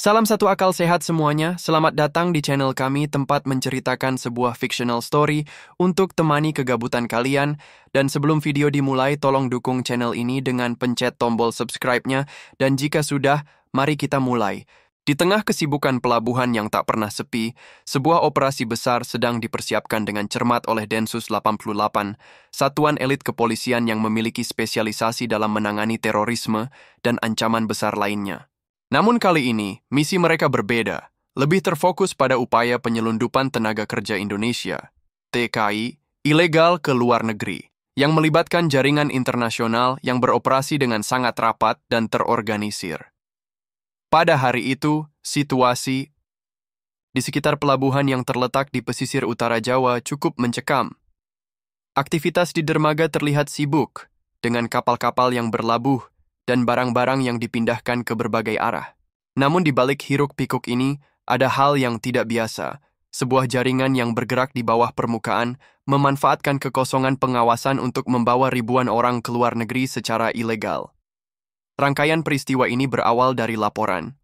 Salam satu akal sehat semuanya, selamat datang di channel kami tempat menceritakan sebuah fictional story untuk temani kegabutan kalian. Dan sebelum video dimulai, tolong dukung channel ini dengan pencet tombol subscribe-nya. Dan jika sudah, mari kita mulai. Di tengah kesibukan pelabuhan yang tak pernah sepi, sebuah operasi besar sedang dipersiapkan dengan cermat oleh Densus 88, satuan elit kepolisian yang memiliki spesialisasi dalam menangani terorisme dan ancaman besar lainnya. Namun kali ini, misi mereka berbeda, lebih terfokus pada upaya penyelundupan tenaga kerja Indonesia, TKI, ilegal ke luar negeri, yang melibatkan jaringan internasional yang beroperasi dengan sangat rapat dan terorganisir. Pada hari itu, situasi di sekitar pelabuhan yang terletak di pesisir utara Jawa cukup mencekam. Aktivitas di dermaga terlihat sibuk, dengan kapal-kapal yang berlabuh dan barang-barang yang dipindahkan ke berbagai arah. Namun di balik hiruk-pikuk ini, ada hal yang tidak biasa. Sebuah jaringan yang bergerak di bawah permukaan memanfaatkan kekosongan pengawasan untuk membawa ribuan orang ke luar negeri secara ilegal. Rangkaian peristiwa ini berawal dari laporan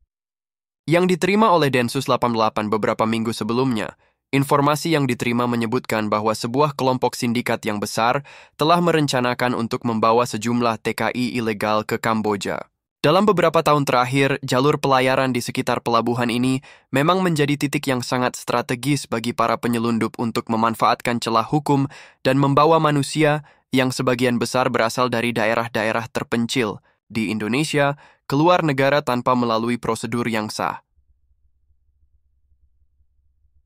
yang diterima oleh Densus 88 beberapa minggu sebelumnya. Informasi yang diterima menyebutkan bahwa sebuah kelompok sindikat yang besar telah merencanakan untuk membawa sejumlah TKI ilegal ke Kamboja. Dalam beberapa tahun terakhir, jalur pelayaran di sekitar pelabuhan ini memang menjadi titik yang sangat strategis bagi para penyelundup untuk memanfaatkan celah hukum dan membawa manusia yang sebagian besar berasal dari daerah-daerah terpencil di Indonesia keluar negara tanpa melalui prosedur yang sah.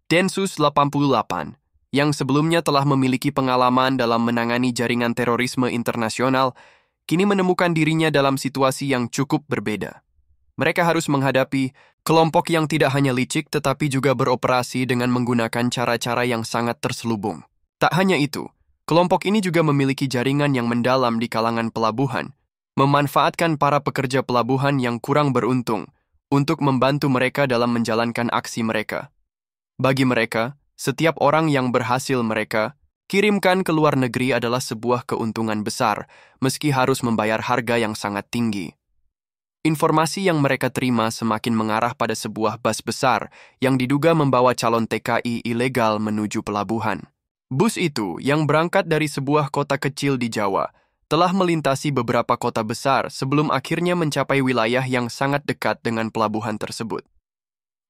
Densus 88, yang sebelumnya telah memiliki pengalaman dalam menangani jaringan terorisme internasional, kini menemukan dirinya dalam situasi yang cukup berbeda. Mereka harus menghadapi kelompok yang tidak hanya licik tetapi juga beroperasi dengan menggunakan cara-cara yang sangat terselubung. Tak hanya itu, kelompok ini juga memiliki jaringan yang mendalam di kalangan pelabuhan, memanfaatkan para pekerja pelabuhan yang kurang beruntung untuk membantu mereka dalam menjalankan aksi mereka. Bagi mereka, setiap orang yang berhasil mereka kirimkan ke luar negeri adalah sebuah keuntungan besar, meski harus membayar harga yang sangat tinggi. Informasi yang mereka terima semakin mengarah pada sebuah bus besar yang diduga membawa calon TKI ilegal menuju pelabuhan. Bus itu, yang berangkat dari sebuah kota kecil di Jawa, telah melintasi beberapa kota besar sebelum akhirnya mencapai wilayah yang sangat dekat dengan pelabuhan tersebut.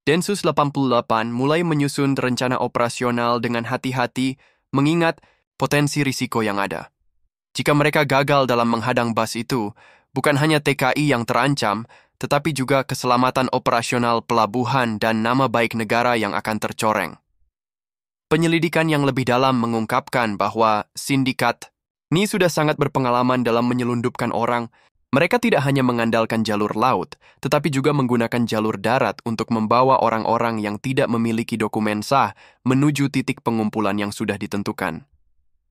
Densus 88 mulai menyusun rencana operasional dengan hati-hati mengingat potensi risiko yang ada. Jika mereka gagal dalam menghadang bus itu, bukan hanya TKI yang terancam, tetapi juga keselamatan operasional pelabuhan dan nama baik negara yang akan tercoreng. Penyelidikan yang lebih dalam mengungkapkan bahwa sindikat ini sudah sangat berpengalaman dalam menyelundupkan orang. Mereka tidak hanya mengandalkan jalur laut, tetapi juga menggunakan jalur darat untuk membawa orang-orang yang tidak memiliki dokumen sah menuju titik pengumpulan yang sudah ditentukan.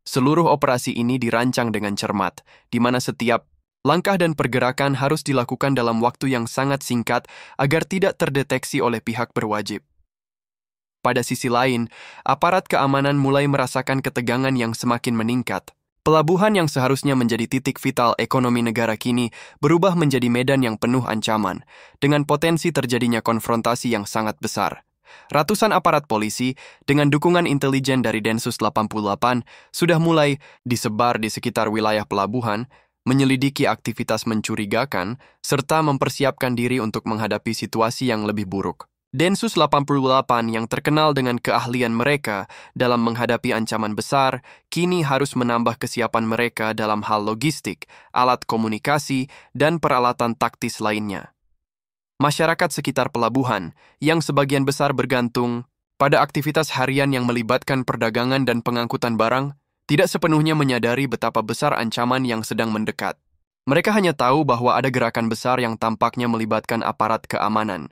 Seluruh operasi ini dirancang dengan cermat, di mana setiap langkah dan pergerakan harus dilakukan dalam waktu yang sangat singkat agar tidak terdeteksi oleh pihak berwajib. Pada sisi lain, aparat keamanan mulai merasakan ketegangan yang semakin meningkat. Pelabuhan yang seharusnya menjadi titik vital ekonomi negara kini berubah menjadi medan yang penuh ancaman, dengan potensi terjadinya konfrontasi yang sangat besar. Ratusan aparat polisi, dengan dukungan intelijen dari Densus 88, sudah mulai disebar di sekitar wilayah pelabuhan, menyelidiki aktivitas mencurigakan, serta mempersiapkan diri untuk menghadapi situasi yang lebih buruk. Densus 88 yang terkenal dengan keahlian mereka dalam menghadapi ancaman besar, kini harus menambah kesiapan mereka dalam hal logistik, alat komunikasi, dan peralatan taktis lainnya. Masyarakat sekitar pelabuhan, yang sebagian besar bergantung pada aktivitas harian yang melibatkan perdagangan dan pengangkutan barang, tidak sepenuhnya menyadari betapa besar ancaman yang sedang mendekat. Mereka hanya tahu bahwa ada gerakan besar yang tampaknya melibatkan aparat keamanan.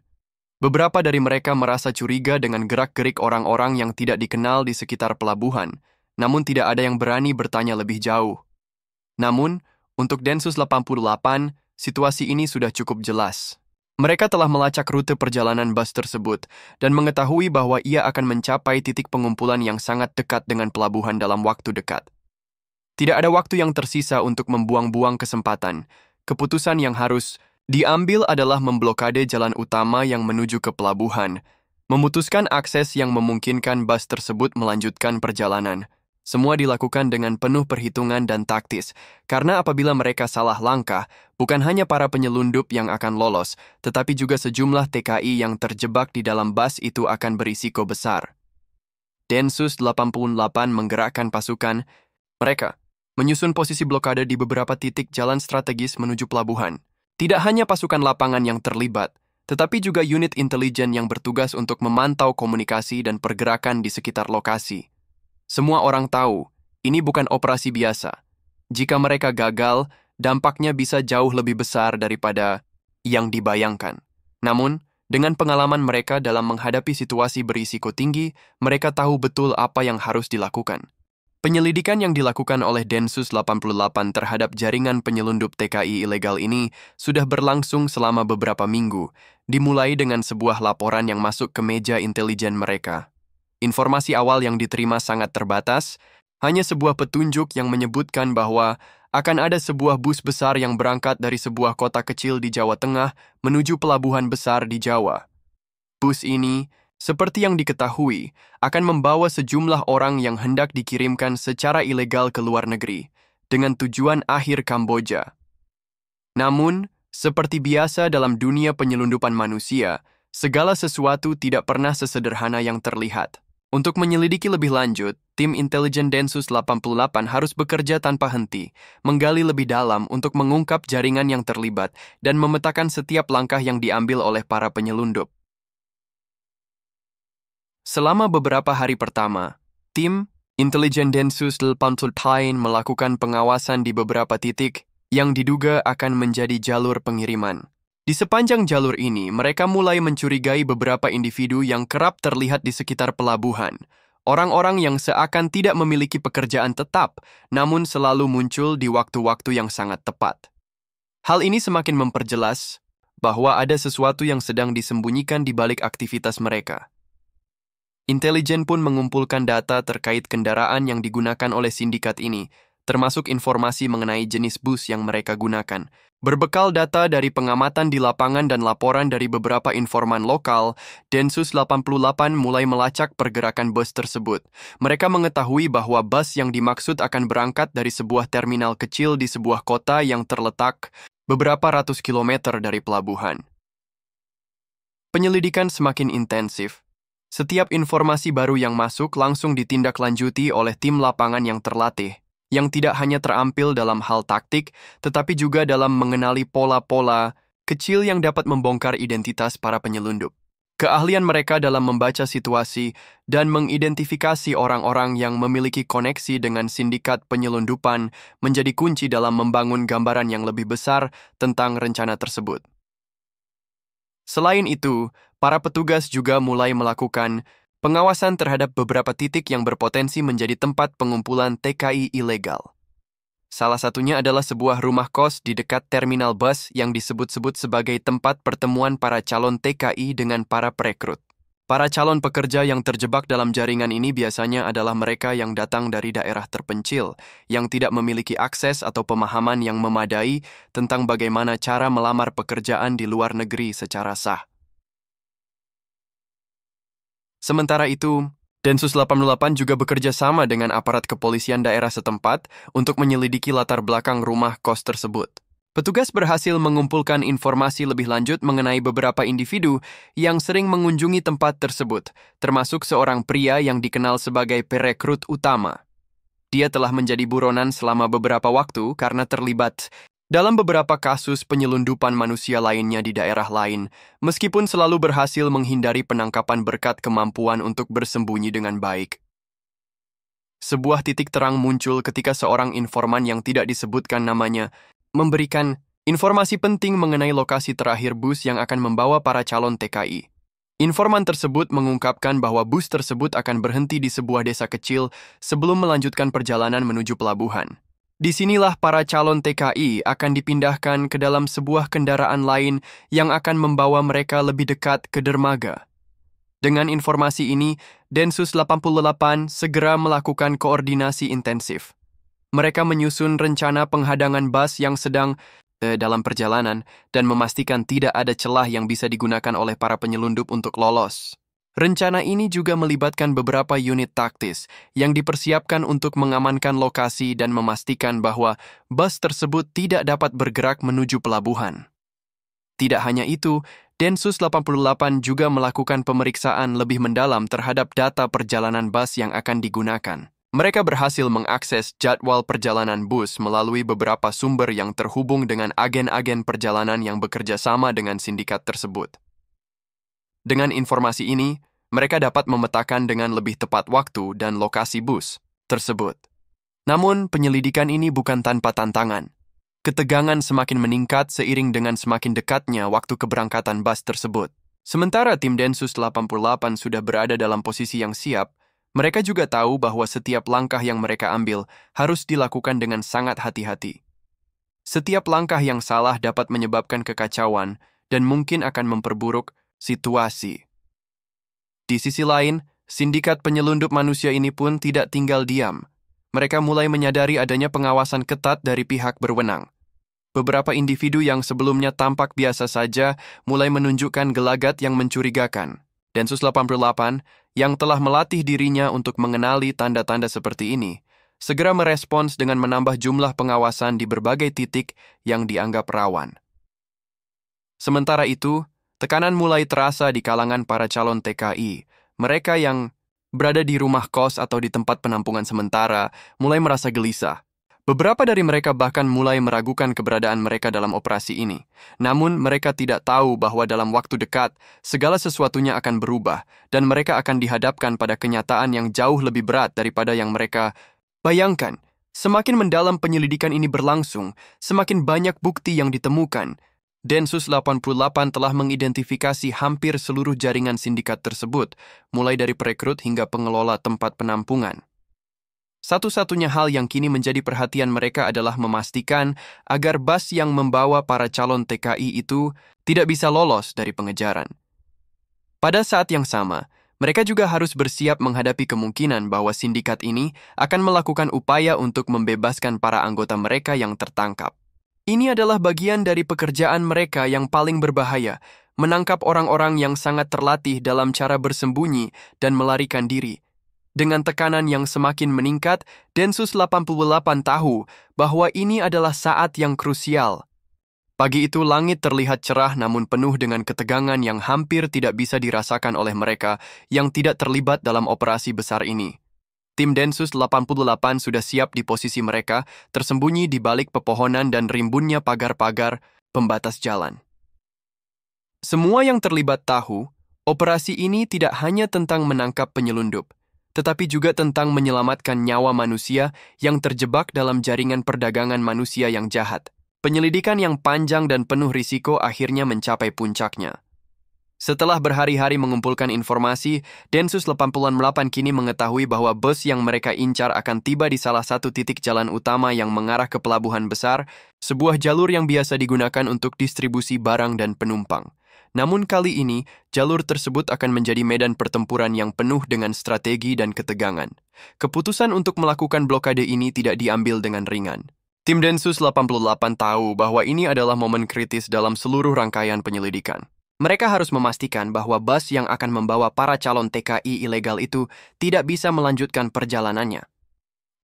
Beberapa dari mereka merasa curiga dengan gerak-gerik orang-orang yang tidak dikenal di sekitar pelabuhan, namun tidak ada yang berani bertanya lebih jauh. Namun, untuk Densus 88, situasi ini sudah cukup jelas. Mereka telah melacak rute perjalanan bus tersebut dan mengetahui bahwa ia akan mencapai titik pengumpulan yang sangat dekat dengan pelabuhan dalam waktu dekat. Tidak ada waktu yang tersisa untuk membuang-buang kesempatan. Keputusan yang harus Diambil adalah memblokade jalan utama yang menuju ke pelabuhan, memutuskan akses yang memungkinkan bus tersebut melanjutkan perjalanan. Semua dilakukan dengan penuh perhitungan dan taktis, karena apabila mereka salah langkah, bukan hanya para penyelundup yang akan lolos, tetapi juga sejumlah TKI yang terjebak di dalam bus itu akan berisiko besar. Densus 88 menggerakkan pasukan. Mereka menyusun posisi blokade di beberapa titik jalan strategis menuju pelabuhan. Tidak hanya pasukan lapangan yang terlibat, tetapi juga unit intelijen yang bertugas untuk memantau komunikasi dan pergerakan di sekitar lokasi. Semua orang tahu, ini bukan operasi biasa. Jika mereka gagal, dampaknya bisa jauh lebih besar daripada yang dibayangkan. Namun, dengan pengalaman mereka dalam menghadapi situasi berisiko tinggi, mereka tahu betul apa yang harus dilakukan. Penyelidikan yang dilakukan oleh Densus 88 terhadap jaringan penyelundup TKI ilegal ini sudah berlangsung selama beberapa minggu, dimulai dengan sebuah laporan yang masuk ke meja intelijen mereka. Informasi awal yang diterima sangat terbatas, hanya sebuah petunjuk yang menyebutkan bahwa akan ada sebuah bus besar yang berangkat dari sebuah kota kecil di Jawa Tengah menuju pelabuhan besar di Jawa. Bus ini, seperti yang diketahui, akan membawa sejumlah orang yang hendak dikirimkan secara ilegal ke luar negeri, dengan tujuan akhir Kamboja. Namun, seperti biasa dalam dunia penyelundupan manusia, segala sesuatu tidak pernah sesederhana yang terlihat. Untuk menyelidiki lebih lanjut, tim intelijen Densus 88 harus bekerja tanpa henti, menggali lebih dalam untuk mengungkap jaringan yang terlibat dan memetakan setiap langkah yang diambil oleh para penyelundup. Selama beberapa hari pertama, tim intelijen Densus 88 melakukan pengawasan di beberapa titik yang diduga akan menjadi jalur pengiriman. Di sepanjang jalur ini, mereka mulai mencurigai beberapa individu yang kerap terlihat di sekitar pelabuhan. Orang-orang yang seakan tidak memiliki pekerjaan tetap, namun selalu muncul di waktu-waktu yang sangat tepat. Hal ini semakin memperjelas bahwa ada sesuatu yang sedang disembunyikan di balik aktivitas mereka. Intelijen pun mengumpulkan data terkait kendaraan yang digunakan oleh sindikat ini, termasuk informasi mengenai jenis bus yang mereka gunakan. Berbekal data dari pengamatan di lapangan dan laporan dari beberapa informan lokal, Densus 88 mulai melacak pergerakan bus tersebut. Mereka mengetahui bahwa bus yang dimaksud akan berangkat dari sebuah terminal kecil di sebuah kota yang terletak beberapa ratus kilometer dari pelabuhan. Penyelidikan semakin intensif. Setiap informasi baru yang masuk langsung ditindaklanjuti oleh tim lapangan yang terlatih, yang tidak hanya terampil dalam hal taktik, tetapi juga dalam mengenali pola-pola kecil yang dapat membongkar identitas para penyelundup. Keahlian mereka dalam membaca situasi dan mengidentifikasi orang-orang yang memiliki koneksi dengan sindikat penyelundupan menjadi kunci dalam membangun gambaran yang lebih besar tentang rencana tersebut. Selain itu, para petugas juga mulai melakukan pengawasan terhadap beberapa titik yang berpotensi menjadi tempat pengumpulan TKI ilegal. Salah satunya adalah sebuah rumah kos di dekat terminal bus yang disebut-sebut sebagai tempat pertemuan para calon TKI dengan para perekrut. Para calon pekerja yang terjebak dalam jaringan ini biasanya adalah mereka yang datang dari daerah terpencil, yang tidak memiliki akses atau pemahaman yang memadai tentang bagaimana cara melamar pekerjaan di luar negeri secara sah. Sementara itu, Densus 88 juga bekerja sama dengan aparat kepolisian daerah setempat untuk menyelidiki latar belakang rumah kos tersebut. Petugas berhasil mengumpulkan informasi lebih lanjut mengenai beberapa individu yang sering mengunjungi tempat tersebut, termasuk seorang pria yang dikenal sebagai perekrut utama. Dia telah menjadi buronan selama beberapa waktu karena terlibat dalam beberapa kasus penyelundupan manusia lainnya di daerah lain, meskipun selalu berhasil menghindari penangkapan berkat kemampuan untuk bersembunyi dengan baik. Sebuah titik terang muncul ketika seorang informan yang tidak disebutkan namanya memberikan informasi penting mengenai lokasi terakhir bus yang akan membawa para calon TKI. Informan tersebut mengungkapkan bahwa bus tersebut akan berhenti di sebuah desa kecil sebelum melanjutkan perjalanan menuju pelabuhan. Disinilah para calon TKI akan dipindahkan ke dalam sebuah kendaraan lain yang akan membawa mereka lebih dekat ke dermaga. Dengan informasi ini, Densus 88 segera melakukan koordinasi intensif. Mereka menyusun rencana penghadangan bus yang sedang dalam perjalanan dan memastikan tidak ada celah yang bisa digunakan oleh para penyelundup untuk lolos. Rencana ini juga melibatkan beberapa unit taktis yang dipersiapkan untuk mengamankan lokasi dan memastikan bahwa bus tersebut tidak dapat bergerak menuju pelabuhan. Tidak hanya itu, Densus 88 juga melakukan pemeriksaan lebih mendalam terhadap data perjalanan bus yang akan digunakan. Mereka berhasil mengakses jadwal perjalanan bus melalui beberapa sumber yang terhubung dengan agen-agen perjalanan yang bekerja sama dengan sindikat tersebut. Dengan informasi ini, mereka dapat memetakan dengan lebih tepat waktu dan lokasi bus tersebut. Namun, penyelidikan ini bukan tanpa tantangan. Ketegangan semakin meningkat seiring dengan semakin dekatnya waktu keberangkatan bus tersebut. Sementara tim Densus 88 sudah berada dalam posisi yang siap, mereka juga tahu bahwa setiap langkah yang mereka ambil harus dilakukan dengan sangat hati-hati. Setiap langkah yang salah dapat menyebabkan kekacauan dan mungkin akan memperburuk situasi. Di sisi lain, sindikat penyelundup manusia ini pun tidak tinggal diam. Mereka mulai menyadari adanya pengawasan ketat dari pihak berwenang. Beberapa individu yang sebelumnya tampak biasa saja mulai menunjukkan gelagat yang mencurigakan. Densus 88, yang telah melatih dirinya untuk mengenali tanda-tanda seperti ini, segera merespons dengan menambah jumlah pengawasan di berbagai titik yang dianggap rawan. Sementara itu, tekanan mulai terasa di kalangan para calon TKI. Mereka yang berada di rumah kos atau di tempat penampungan sementara mulai merasa gelisah. Beberapa dari mereka bahkan mulai meragukan keberadaan mereka dalam operasi ini. Namun, mereka tidak tahu bahwa dalam waktu dekat, segala sesuatunya akan berubah, dan mereka akan dihadapkan pada kenyataan yang jauh lebih berat daripada yang mereka bayangkan. Semakin mendalam penyelidikan ini berlangsung, semakin banyak bukti yang ditemukan. Densus 88 telah mengidentifikasi hampir seluruh jaringan sindikat tersebut, mulai dari perekrut hingga pengelola tempat penampungan. Satu-satunya hal yang kini menjadi perhatian mereka adalah memastikan agar bus yang membawa para calon TKI itu tidak bisa lolos dari pengejaran. Pada saat yang sama, mereka juga harus bersiap menghadapi kemungkinan bahwa sindikat ini akan melakukan upaya untuk membebaskan para anggota mereka yang tertangkap. Ini adalah bagian dari pekerjaan mereka yang paling berbahaya, menangkap orang-orang yang sangat terlatih dalam cara bersembunyi dan melarikan diri. Dengan tekanan yang semakin meningkat, Densus 88 tahu bahwa ini adalah saat yang krusial. Pagi itu langit terlihat cerah namun penuh dengan ketegangan yang hampir tidak bisa dirasakan oleh mereka yang tidak terlibat dalam operasi besar ini. Tim Densus 88 sudah siap di posisi mereka, tersembunyi di balik pepohonan dan rimbunnya pagar-pagar pembatas jalan. Semua yang terlibat tahu, operasi ini tidak hanya tentang menangkap penyelundup, tetapi juga tentang menyelamatkan nyawa manusia yang terjebak dalam jaringan perdagangan manusia yang jahat. Penyelidikan yang panjang dan penuh risiko akhirnya mencapai puncaknya. Setelah berhari-hari mengumpulkan informasi, Densus 88 kini mengetahui bahwa bus yang mereka incar akan tiba di salah satu titik jalan utama yang mengarah ke pelabuhan besar, sebuah jalur yang biasa digunakan untuk distribusi barang dan penumpang. Namun kali ini, jalur tersebut akan menjadi medan pertempuran yang penuh dengan strategi dan ketegangan. Keputusan untuk melakukan blokade ini tidak diambil dengan ringan. Tim Densus 88 tahu bahwa ini adalah momen kritis dalam seluruh rangkaian penyelidikan. Mereka harus memastikan bahwa bus yang akan membawa para calon TKI ilegal itu tidak bisa melanjutkan perjalanannya.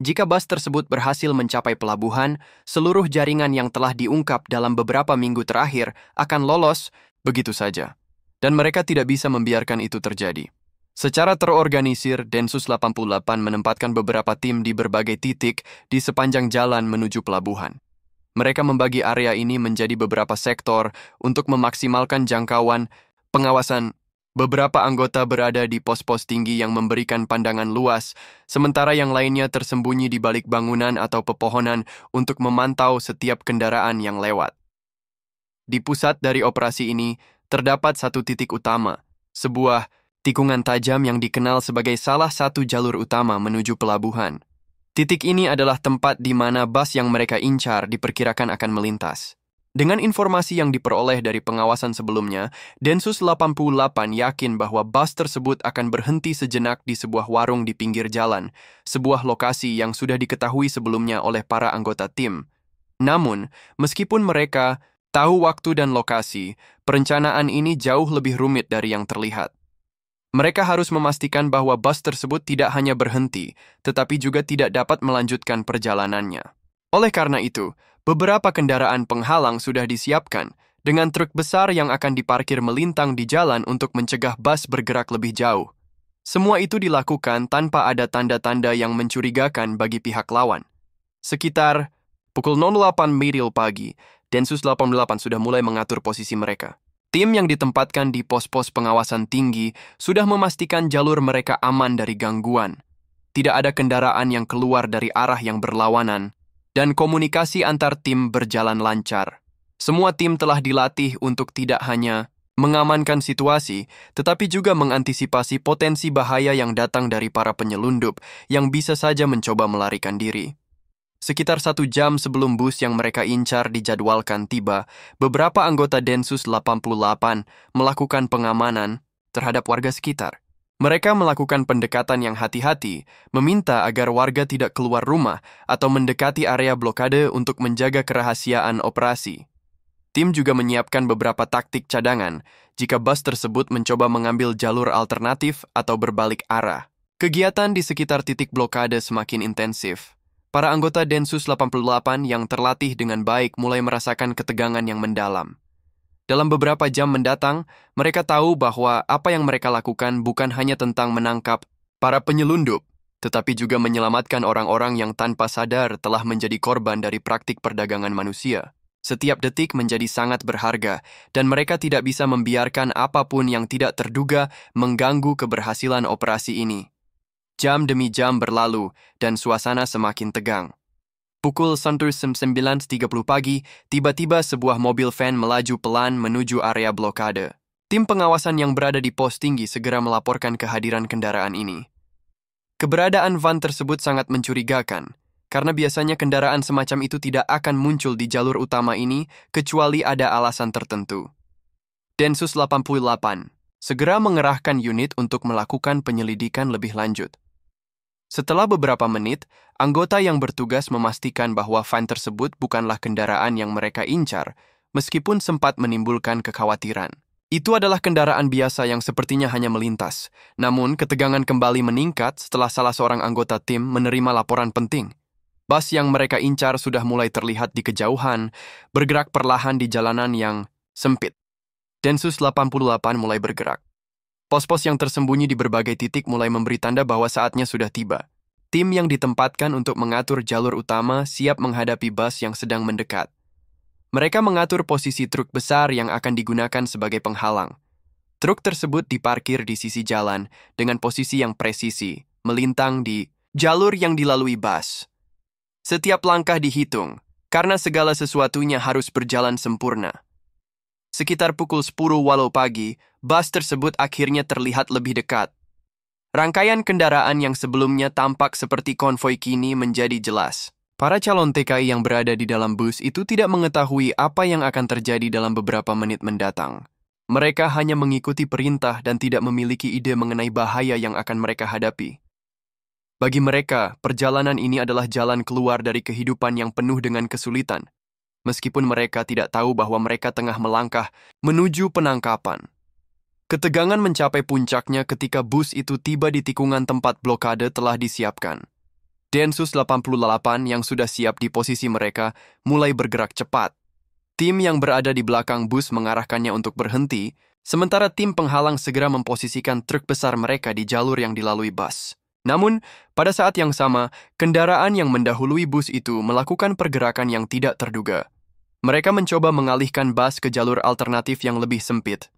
Jika bus tersebut berhasil mencapai pelabuhan, seluruh jaringan yang telah diungkap dalam beberapa minggu terakhir akan lolos begitu saja, dan mereka tidak bisa membiarkan itu terjadi. Secara terorganisir, Densus 88 menempatkan beberapa tim di berbagai titik di sepanjang jalan menuju pelabuhan. Mereka membagi area ini menjadi beberapa sektor untuk memaksimalkan jangkauan pengawasan. Beberapa anggota berada di pos-pos tinggi yang memberikan pandangan luas, sementara yang lainnya tersembunyi di balik bangunan atau pepohonan untuk memantau setiap kendaraan yang lewat. Di pusat dari operasi ini, terdapat satu titik utama, sebuah tikungan tajam yang dikenal sebagai salah satu jalur utama menuju pelabuhan. Titik ini adalah tempat di mana bus yang mereka incar diperkirakan akan melintas. Dengan informasi yang diperoleh dari pengawasan sebelumnya, Densus 88 yakin bahwa bus tersebut akan berhenti sejenak di sebuah warung di pinggir jalan, sebuah lokasi yang sudah diketahui sebelumnya oleh para anggota tim. Namun, meskipun mereka tahu waktu dan lokasi, perencanaan ini jauh lebih rumit dari yang terlihat. Mereka harus memastikan bahwa bus tersebut tidak hanya berhenti, tetapi juga tidak dapat melanjutkan perjalanannya. Oleh karena itu, beberapa kendaraan penghalang sudah disiapkan, dengan truk besar yang akan diparkir melintang di jalan untuk mencegah bus bergerak lebih jauh. Semua itu dilakukan tanpa ada tanda-tanda yang mencurigakan bagi pihak lawan. Sekitar pukul 08 Miril pagi, Densus 88 sudah mulai mengatur posisi mereka. Tim yang ditempatkan di pos-pos pengawasan tinggi sudah memastikan jalur mereka aman dari gangguan. Tidak ada kendaraan yang keluar dari arah yang berlawanan, dan komunikasi antar tim berjalan lancar. Semua tim telah dilatih untuk tidak hanya mengamankan situasi, tetapi juga mengantisipasi potensi bahaya yang datang dari para penyelundup yang bisa saja mencoba melarikan diri. Sekitar 1 jam sebelum bus yang mereka incar dijadwalkan tiba, beberapa anggota Densus 88 melakukan pengamanan terhadap warga sekitar. Mereka melakukan pendekatan yang hati-hati, meminta agar warga tidak keluar rumah atau mendekati area blokade untuk menjaga kerahasiaan operasi. Tim juga menyiapkan beberapa taktik cadangan jika bus tersebut mencoba mengambil jalur alternatif atau berbalik arah. Kegiatan di sekitar titik blokade semakin intensif. Para anggota Densus 88 yang terlatih dengan baik mulai merasakan ketegangan yang mendalam. Dalam beberapa jam mendatang, mereka tahu bahwa apa yang mereka lakukan bukan hanya tentang menangkap para penyelundup, tetapi juga menyelamatkan orang-orang yang tanpa sadar telah menjadi korban dari praktik perdagangan manusia. Setiap detik menjadi sangat berharga, dan mereka tidak bisa membiarkan apapun yang tidak terduga mengganggu keberhasilan operasi ini. Jam demi jam berlalu, dan suasana semakin tegang. Pukul 19.30 pagi, tiba-tiba sebuah mobil van melaju pelan menuju area blokade. Tim pengawasan yang berada di pos tinggi segera melaporkan kehadiran kendaraan ini. Keberadaan van tersebut sangat mencurigakan, karena biasanya kendaraan semacam itu tidak akan muncul di jalur utama ini kecuali ada alasan tertentu. Densus 88 segera mengerahkan unit untuk melakukan penyelidikan lebih lanjut. Setelah beberapa menit, anggota yang bertugas memastikan bahwa van tersebut bukanlah kendaraan yang mereka incar, meskipun sempat menimbulkan kekhawatiran. Itu adalah kendaraan biasa yang sepertinya hanya melintas, namun ketegangan kembali meningkat setelah salah seorang anggota tim menerima laporan penting. Bus yang mereka incar sudah mulai terlihat di kejauhan, bergerak perlahan di jalanan yang sempit. Densus 88 mulai bergerak. Pos-pos yang tersembunyi di berbagai titik mulai memberi tanda bahwa saatnya sudah tiba. Tim yang ditempatkan untuk mengatur jalur utama siap menghadapi bus yang sedang mendekat. Mereka mengatur posisi truk besar yang akan digunakan sebagai penghalang. Truk tersebut diparkir di sisi jalan dengan posisi yang presisi, melintang di jalur yang dilalui bus. Setiap langkah dihitung, karena segala sesuatunya harus berjalan sempurna. Sekitar pukul 10.00 pagi, bus tersebut akhirnya terlihat lebih dekat. Rangkaian kendaraan yang sebelumnya tampak seperti konvoi kini menjadi jelas. Para calon TKI yang berada di dalam bus itu tidak mengetahui apa yang akan terjadi dalam beberapa menit mendatang. Mereka hanya mengikuti perintah dan tidak memiliki ide mengenai bahaya yang akan mereka hadapi. Bagi mereka, perjalanan ini adalah jalan keluar dari kehidupan yang penuh dengan kesulitan. Meskipun mereka tidak tahu bahwa mereka tengah melangkah menuju penangkapan. Ketegangan mencapai puncaknya ketika bus itu tiba di tikungan tempat blokade telah disiapkan. Densus 88 yang sudah siap di posisi mereka mulai bergerak cepat. Tim yang berada di belakang bus mengarahkannya untuk berhenti, sementara tim penghalang segera memposisikan truk besar mereka di jalur yang dilalui bus. Namun, pada saat yang sama, kendaraan yang mendahului bus itu melakukan pergerakan yang tidak terduga. Mereka mencoba mengalihkan bus ke jalur alternatif yang lebih sempit.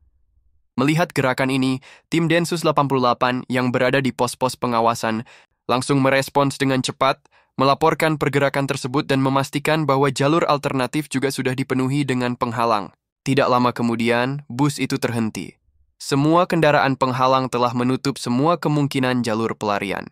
Melihat gerakan ini, tim Densus 88 yang berada di pos-pos pengawasan langsung merespons dengan cepat, melaporkan pergerakan tersebut dan memastikan bahwa jalur alternatif juga sudah dipenuhi dengan penghalang. Tidak lama kemudian, bus itu terhenti. Semua kendaraan penghalang telah menutup semua kemungkinan jalur pelarian.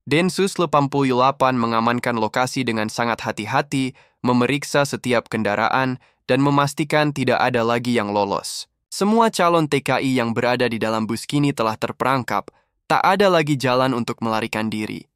Densus 88 mengamankan lokasi dengan sangat hati-hati, memeriksa setiap kendaraan, dan memastikan tidak ada lagi yang lolos. Semua calon TKI yang berada di dalam bus kini telah terperangkap, tak ada lagi jalan untuk melarikan diri.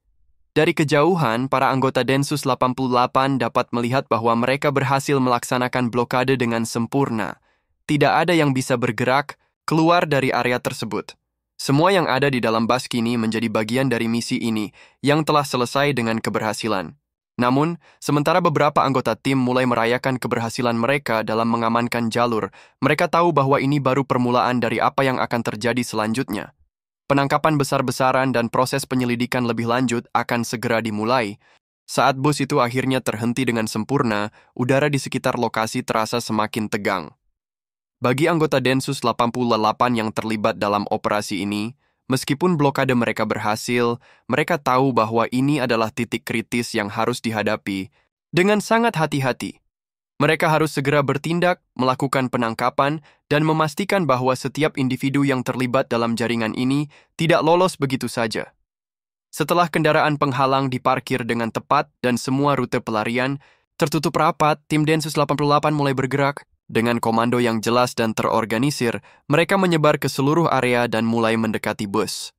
Dari kejauhan, para anggota Densus 88 dapat melihat bahwa mereka berhasil melaksanakan blokade dengan sempurna. Tidak ada yang bisa bergerak keluar dari area tersebut. Semua yang ada di dalam bus kini menjadi bagian dari misi ini yang telah selesai dengan keberhasilan. Namun, sementara beberapa anggota tim mulai merayakan keberhasilan mereka dalam mengamankan jalur, mereka tahu bahwa ini baru permulaan dari apa yang akan terjadi selanjutnya. Penangkapan besar-besaran dan proses penyelidikan lebih lanjut akan segera dimulai. Saat bus itu akhirnya terhenti dengan sempurna, udara di sekitar lokasi terasa semakin tegang. Bagi anggota Densus 88 yang terlibat dalam operasi ini, meskipun blokade mereka berhasil, mereka tahu bahwa ini adalah titik kritis yang harus dihadapi dengan sangat hati-hati. Mereka harus segera bertindak, melakukan penangkapan, dan memastikan bahwa setiap individu yang terlibat dalam jaringan ini tidak lolos begitu saja. Setelah kendaraan penghalang diparkir dengan tepat dan semua rute pelarian tertutup rapat, tim Densus 88 mulai bergerak. Dengan komando yang jelas dan terorganisir, mereka menyebar ke seluruh area dan mulai mendekati bus.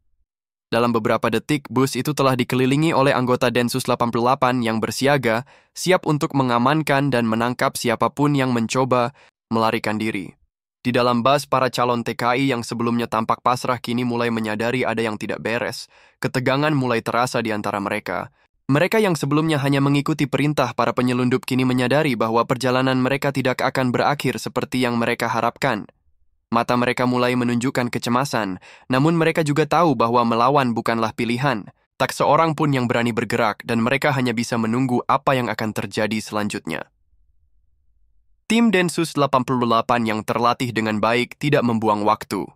Dalam beberapa detik, bus itu telah dikelilingi oleh anggota Densus 88 yang bersiaga, siap untuk mengamankan dan menangkap siapapun yang mencoba melarikan diri. Di dalam bus, para calon TKI yang sebelumnya tampak pasrah kini mulai menyadari ada yang tidak beres. Ketegangan mulai terasa di antara mereka. Mereka yang sebelumnya hanya mengikuti perintah para penyelundup kini menyadari bahwa perjalanan mereka tidak akan berakhir seperti yang mereka harapkan. Mata mereka mulai menunjukkan kecemasan, namun mereka juga tahu bahwa melawan bukanlah pilihan. Tak seorang pun yang berani bergerak dan mereka hanya bisa menunggu apa yang akan terjadi selanjutnya. Tim Densus 88 yang terlatih dengan baik tidak membuang waktu.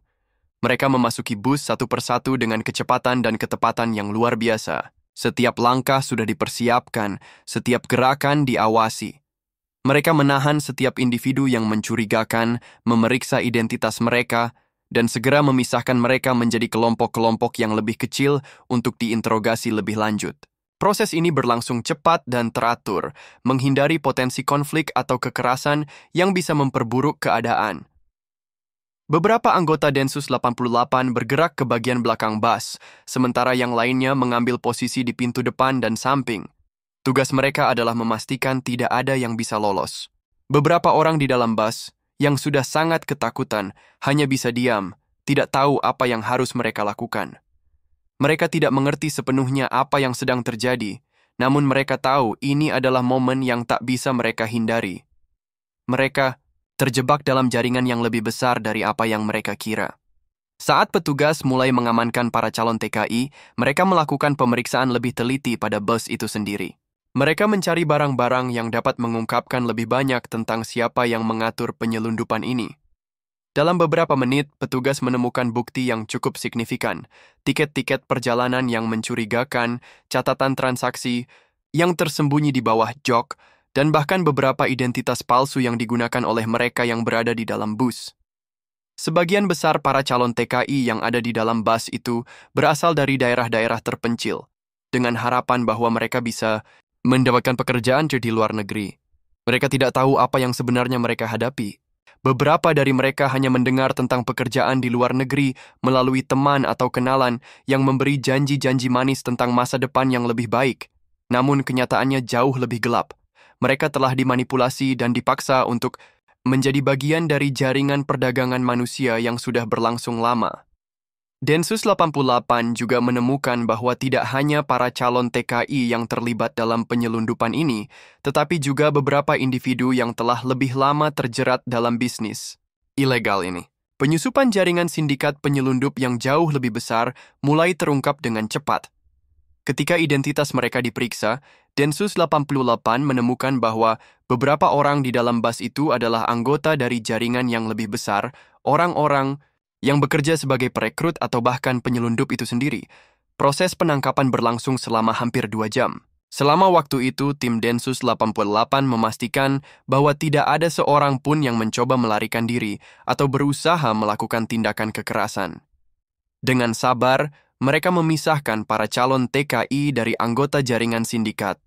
Mereka memasuki bus satu persatu dengan kecepatan dan ketepatan yang luar biasa. Setiap langkah sudah dipersiapkan, setiap gerakan diawasi. Mereka menahan setiap individu yang mencurigakan, memeriksa identitas mereka, dan segera memisahkan mereka menjadi kelompok-kelompok yang lebih kecil untuk diinterogasi lebih lanjut. Proses ini berlangsung cepat dan teratur, menghindari potensi konflik atau kekerasan yang bisa memperburuk keadaan. Beberapa anggota Densus 88 bergerak ke bagian belakang bus, sementara yang lainnya mengambil posisi di pintu depan dan samping. Tugas mereka adalah memastikan tidak ada yang bisa lolos. Beberapa orang di dalam bus, yang sudah sangat ketakutan, hanya bisa diam, tidak tahu apa yang harus mereka lakukan. Mereka tidak mengerti sepenuhnya apa yang sedang terjadi, namun mereka tahu ini adalah momen yang tak bisa mereka hindari. Mereka terjebak dalam jaringan yang lebih besar dari apa yang mereka kira. Saat petugas mulai mengamankan para calon TKI, mereka melakukan pemeriksaan lebih teliti pada bus itu sendiri. Mereka mencari barang-barang yang dapat mengungkapkan lebih banyak tentang siapa yang mengatur penyelundupan ini. Dalam beberapa menit, petugas menemukan bukti yang cukup signifikan, tiket-tiket perjalanan yang mencurigakan, catatan transaksi yang tersembunyi di bawah jok, dan bahkan beberapa identitas palsu yang digunakan oleh mereka yang berada di dalam bus. Sebagian besar para calon TKI yang ada di dalam bus itu berasal dari daerah-daerah terpencil, dengan harapan bahwa mereka bisa mendapatkan pekerjaan di luar negeri. Mereka tidak tahu apa yang sebenarnya mereka hadapi. Beberapa dari mereka hanya mendengar tentang pekerjaan di luar negeri melalui teman atau kenalan yang memberi janji-janji manis tentang masa depan yang lebih baik. Namun kenyataannya jauh lebih gelap. Mereka telah dimanipulasi dan dipaksa untuk menjadi bagian dari jaringan perdagangan manusia yang sudah berlangsung lama. Densus 88 juga menemukan bahwa tidak hanya para calon TKI yang terlibat dalam penyelundupan ini, tetapi juga beberapa individu yang telah lebih lama terjerat dalam bisnis ilegal ini. Penyusupan jaringan sindikat penyelundup yang jauh lebih besar mulai terungkap dengan cepat. Ketika identitas mereka diperiksa, Densus 88 menemukan bahwa beberapa orang di dalam bus itu adalah anggota dari jaringan yang lebih besar, orang-orang yang bekerja sebagai perekrut atau bahkan penyelundup itu sendiri. Proses penangkapan berlangsung selama hampir 2 jam. Selama waktu itu, tim Densus 88 memastikan bahwa tidak ada seorang pun yang mencoba melarikan diri atau berusaha melakukan tindakan kekerasan. Dengan sabar, mereka memisahkan para calon TKI dari anggota jaringan sindikat.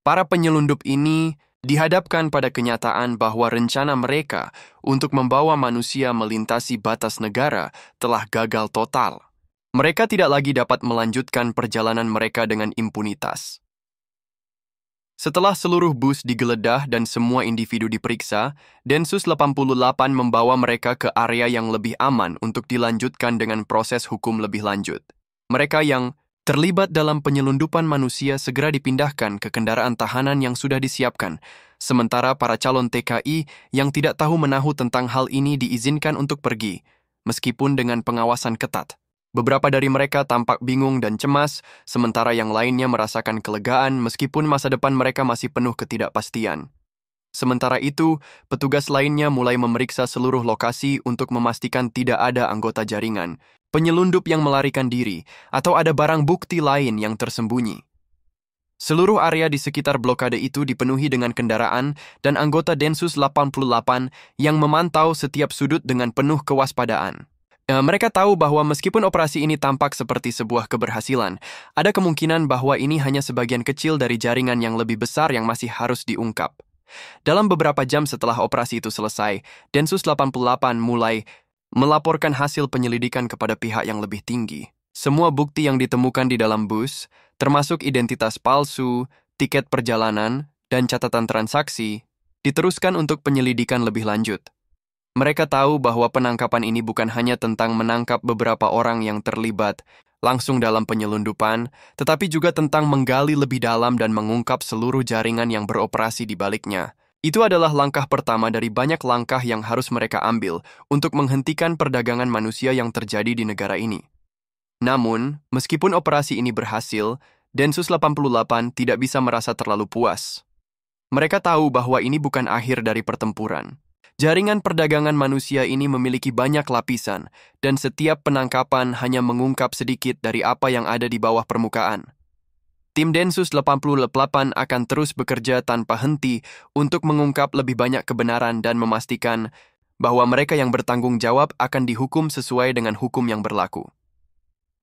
Para penyelundup ini dihadapkan pada kenyataan bahwa rencana mereka untuk membawa manusia melintasi batas negara telah gagal total. Mereka tidak lagi dapat melanjutkan perjalanan mereka dengan impunitas. Setelah seluruh bus digeledah dan semua individu diperiksa, Densus 88 membawa mereka ke area yang lebih aman untuk dilanjutkan dengan proses hukum lebih lanjut. Mereka yang terlibat dalam penyelundupan manusia segera dipindahkan ke kendaraan tahanan yang sudah disiapkan, sementara para calon TKI yang tidak tahu menahu tentang hal ini diizinkan untuk pergi, meskipun dengan pengawasan ketat. Beberapa dari mereka tampak bingung dan cemas, sementara yang lainnya merasakan kelegaan meskipun masa depan mereka masih penuh ketidakpastian. Sementara itu, petugas lainnya mulai memeriksa seluruh lokasi untuk memastikan tidak ada anggota jaringan, penyelundup yang melarikan diri, atau ada barang bukti lain yang tersembunyi. Seluruh area di sekitar blokade itu dipenuhi dengan kendaraan dan anggota Densus 88 yang memantau setiap sudut dengan penuh kewaspadaan. Mereka tahu bahwa meskipun operasi ini tampak seperti sebuah keberhasilan, ada kemungkinan bahwa ini hanya sebagian kecil dari jaringan yang lebih besar yang masih harus diungkap. Dalam beberapa jam setelah operasi itu selesai, Densus 88 mulai melaporkan hasil penyelidikan kepada pihak yang lebih tinggi. Semua bukti yang ditemukan di dalam bus, termasuk identitas palsu, tiket perjalanan, dan catatan transaksi, diteruskan untuk penyelidikan lebih lanjut. Mereka tahu bahwa penangkapan ini bukan hanya tentang menangkap beberapa orang yang terlibat langsung dalam penyelundupan, tetapi juga tentang menggali lebih dalam dan mengungkap seluruh jaringan yang beroperasi di baliknya. Itu adalah langkah pertama dari banyak langkah yang harus mereka ambil untuk menghentikan perdagangan manusia yang terjadi di negara ini. Namun, meskipun operasi ini berhasil, Densus 88 tidak bisa merasa terlalu puas. Mereka tahu bahwa ini bukan akhir dari pertempuran. Jaringan perdagangan manusia ini memiliki banyak lapisan, dan setiap penangkapan hanya mengungkap sedikit dari apa yang ada di bawah permukaan. Tim Densus 88 akan terus bekerja tanpa henti untuk mengungkap lebih banyak kebenaran dan memastikan bahwa mereka yang bertanggung jawab akan dihukum sesuai dengan hukum yang berlaku.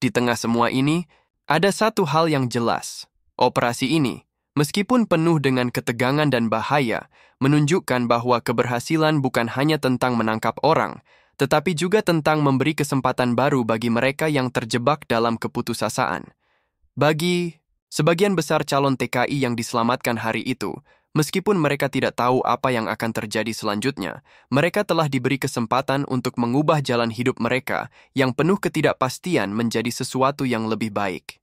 Di tengah semua ini, ada satu hal yang jelas. Operasi ini, meskipun penuh dengan ketegangan dan bahaya, menunjukkan bahwa keberhasilan bukan hanya tentang menangkap orang, tetapi juga tentang memberi kesempatan baru bagi mereka yang terjebak dalam keputusasaan. Bagi sebagian besar calon TKI yang diselamatkan hari itu, meskipun mereka tidak tahu apa yang akan terjadi selanjutnya, mereka telah diberi kesempatan untuk mengubah jalan hidup mereka yang penuh ketidakpastian menjadi sesuatu yang lebih baik.